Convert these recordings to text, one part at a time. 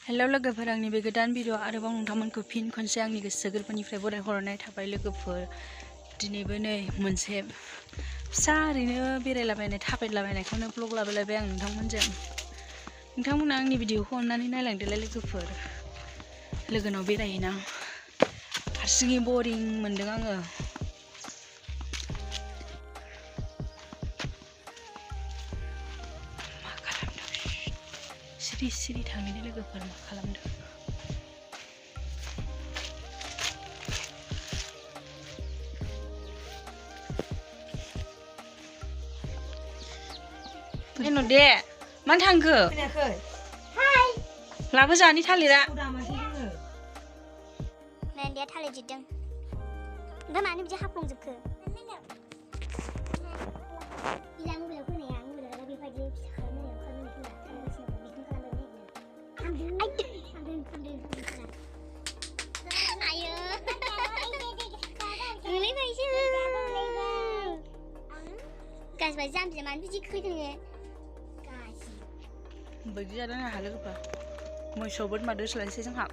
हेल' लोगोफोर आंनि बे गोदान भिडिअ आरोबाव नोंथांमोनखौ फिन खनसे आंनि गोसो गोरबोनिफ्राय बरायहरनाय थाबाय लोगोफोर। दिनैबो नै मोनसे फिसा ओरैनो बेरायलाबायनाय थाबायलाबायनायखौनो ब्लग लाबोलायबाय आं नोंथांमोनजों। नोंथांमोना आंनि भिडिअखौ अननानै नायलांदोलाय लोगोफोर। लोगोनाव बेरायहैना हारसिङै बरिं मोनदों आङो। मा खालामदों? सिरि सिरि थांनि लोगोफोर मा खालामदों? एनो दे मानो थांखो? खोनायाखै? लाबो जानि थालिरा। नान्दिया थालिर जिरदों। ओमफ्राय मानो बिदि हाफ्लंजोबखो? इला मबाइलाव फैनाया मबाइलाव बेबायदि फिसा खालामनाया आयो ओंलायबायसो गाज्रिबा जाम्बिया मानो बिदि खोदों गाज्रि बिदि जादों आंहा लोगोफोर। मोसौ बोरमा दोस्लायनोसै जोंहा।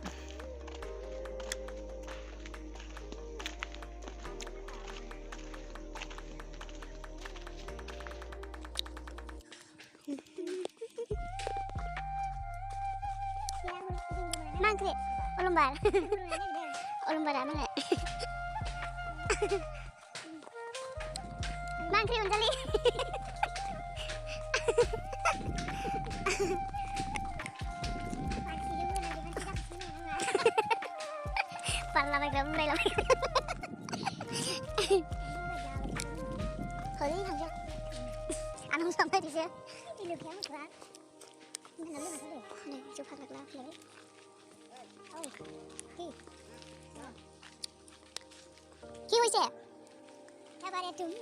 मा ओंख्रि? अलंबार अलंबारा मालाय मा ओंख्रि अनजालि? बारलाबायग्रा बुंलायलाबाय हरै थांसै आनाव सामफायदिसो नै जौ फाग्ला फैलाय কি হইছে এবারে তুমি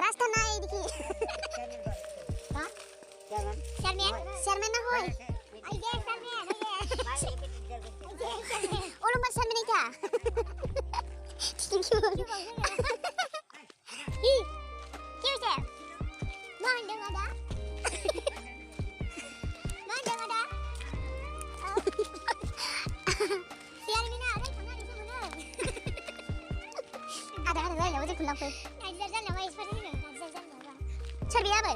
রাস্তা নাই দেখি হ্যাঁ চেয়ারম্যান না হয় এই যে চেয়ারম্যান ওলম্বার চেয়ারম্যান এটা কি বল কি হইছে মন্ডং আদা खुलाफोर सोर बेयाबो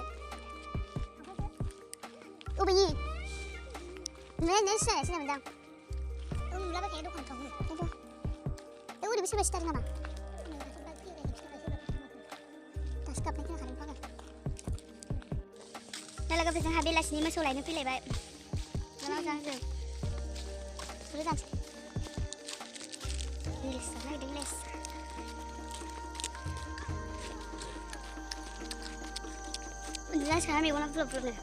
अबेनि नों सिनायनायसो मोनदां नुलाबाय दखान थाङो ओरैबो सोरबा सिथारो नामा दासो गाबनाय खोनाखादों फाग्ला दा लोगोफोर जोंहा बेलासिनि मोसौ लायनो फैलायबाय मा जाखो जानोसै रिल्स जानो नागिरदों रिल्स उन्दुला साना मेगना ब्लब ब्लबनो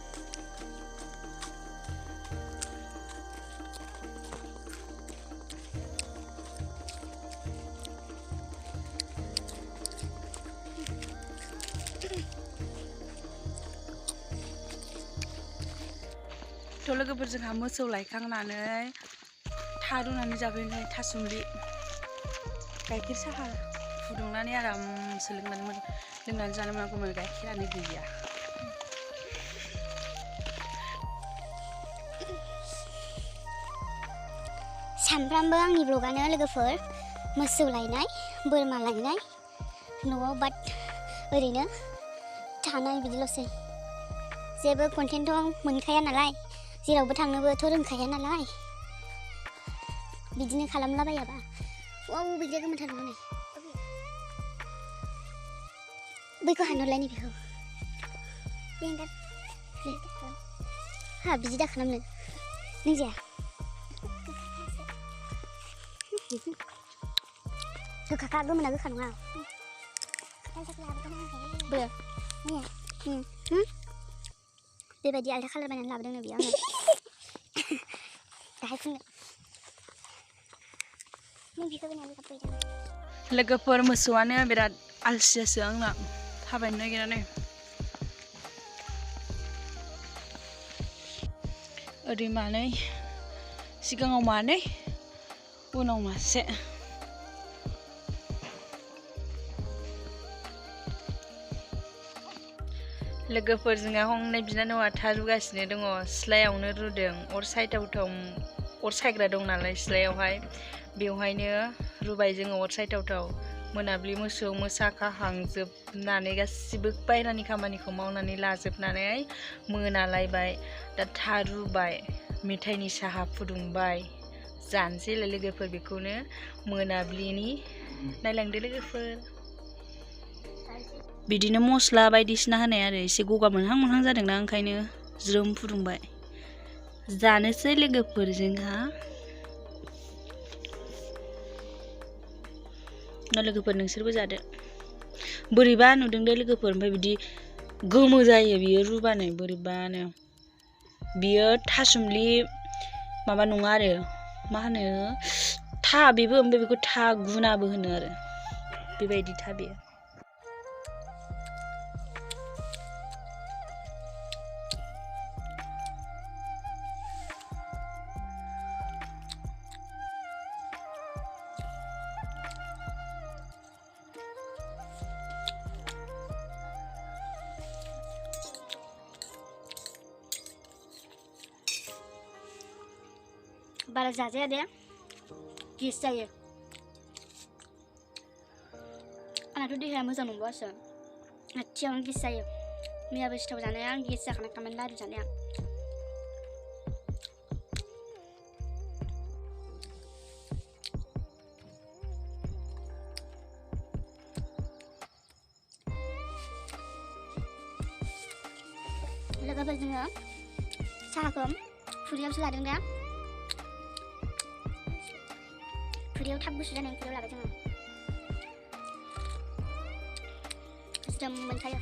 थ' लोगोफोर जोंहा मोसौ लायखांनानै था रुनानै जाफैनाय थासुमलि गाइखेर साहा फुदुंनानै आरामसो लोंनानै जानो मोनांगौमोन गाइखेरानो गैया। सानफ्रामबो आंनि ब्लगानो लोगोफोर मोसौ लायनाय बोरमा लायनाय न'आव बाट ओरैनो थानाय बिदिल'सै जेबो कन्टेन्टथ' मोनखाया नालाय जेरावबो थांनोबोथ' रोंखाया नालाय बिदिनो खालामलाबायाबा वाव बिदिया गोमोनथार नङा नै बैखौ हानहरलाय नैबेखौ हा बिदि दा खालामनो नों जाया गोखाखा गोमोना गोखा नङा बेबायदि आलदा खालार बायनानै लाबोदोंनो बेयो आङो दाहाय फुननो नों बेखौ बायनानै लाबोबाय लोगोफोर मोसौआनो बिराद आलसियासो आंना थाबायनो नागिरा नै ओरै मानै सिगाङाव मानै उनाव मासे लोगोफोर जोंहा हंनाय बिनानावा था रुगासिनो दङ सिथ्लायावनो रुदों अर सायग्रा दं नालाय सिथ्लायावहाय बेवहायनो रुबाय जोङो अर सायथावथाव मोनाबिलि मोसौ मोसा खाहांजोबनानै गासिबो बायह्रानि खामानिखौ मावनानै लाजोबनानै मोनालायबाय दा था रुबाय मेथाइनि साहा फुदुंबाय जानोसैलाय लोगोफोर बेखौनो मोनाबिलिनि नायलांदो लोगोफोर बिदिनो मस्ला बायदिसिना होनाय आरो एसे गगा मोनहां जादोंना ओंखायनो ज्रोम फुदुंबाय जानोसै लोगोफोर जोंहा लोगोफोर नोंसोरबो जादो बोरैबा नुदों दे लोगोफोर ओमफ्राय बिदि गोमो जायो बियो रुबानो बोरैबानो बियो थासुमलि माबा नङा आरो मा होनो था बेबो ओमफ्राय बेखौ था गुनाबो होनो आरो बेबायदि था बेयो बारा जाजाया दे गेस जायो आंनाथ' देहाया मोजां नंबावासो आथियावनो गेस जायो मैयाबो सिथाव जानाया गेस जाखानायखामोन लारु जानाया लोगोफोर जोङो साहाखौ खुरैयावसो लादों दा खुरैयाव थाब गुसु जानाय खुरैयाव लाबाय जोङो ज्रोम मोनखायो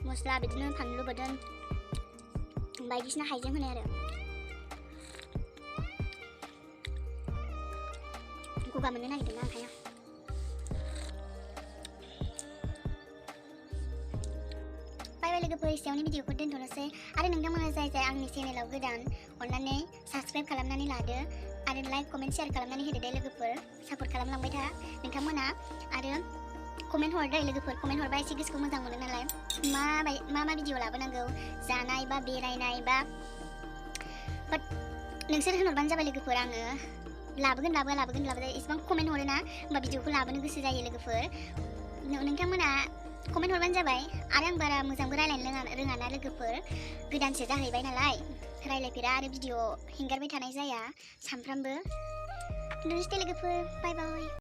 मस्ला बिदिनो फानलु बोरदोन बायदिसिना हाइजें होनाय आरो गगा मोननो नागिरदोंना ओंखायनो बाय लोगोफोर एसेयावनो भिडिअखौ दोनथ'नोसै आरो नोंथांमोना जाय आंनि चेनेलाव गोदान अननानै साबस्क्राइब खालामनानै लादो आरो लाइक कमेन्ट शेयार खालामनानै होदो दे लोगोफोर सापर्ट खालामलांबाय था नोंथांमोना आरो कमेन्ट हरदो लोगोफोर कमेन्ट हरबा एसे गोसोखौ मोजां मोनो नालाय मा भिडिअ लाबोनांगौ जानाय बा बेरायनाय बा नोंसोर होनहरबानो जाबाय लोगोफोर आङो लाबोगोन एसेबां कमेन्ट हरो ना होमबा भिडिअखौ लाबोनो गोसो जायो लोगोफोर नोंथांमोना कमेन्ट हरबानो जाबाय आरो आं बारा मोजांबो रायलायनो रोङा ना लोगोफोर गोदानसो जाहैबाय नालाय रायलायफेरा आरो भिडिअ हेंगारबाय थानाय जाया सानफ्रामबो दोननोसै लोगोफोर बाय बाय